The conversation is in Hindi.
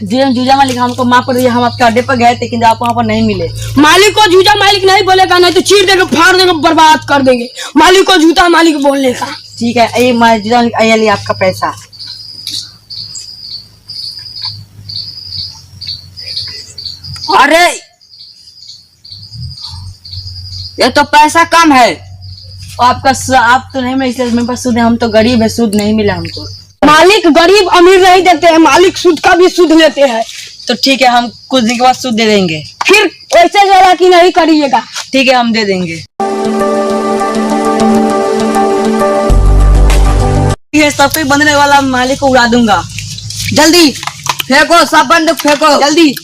जी जूजा मालिक हमको माफ कर दिया, हम आपके अड्डे पर गए थे, आप वहाँ पर नहीं मिले। मालिक को जूजा मालिक नहीं बोलेगा, नहीं तो चीर देगा, फाड़ देगा, बर्बाद कर देंगे। मालिक को जूता मालिक बोलने का। ठीक है, ये जूजा मालिक आइए, लिए आपका पैसा। अरे ये तो पैसा कम है। आपका आप तो नहीं मिले, इसलिए मेरे पास सूद है, हम तो गरीब है, सूद नहीं मिला हमको। मालिक गरीब अमीर नहीं देते हैं, मालिक सूद का भी सूद लेते हैं। तो ठीक है, हम कुछ दिन के बाद सूद दे देंगे। फिर वैसे जरा की नहीं करिएगा। ठीक है, हम दे देंगे। ये सब कोई बंदने वाला, मालिक को उड़ा दूंगा। जल्दी फेंको, सब बंदूक फेंको जल्दी।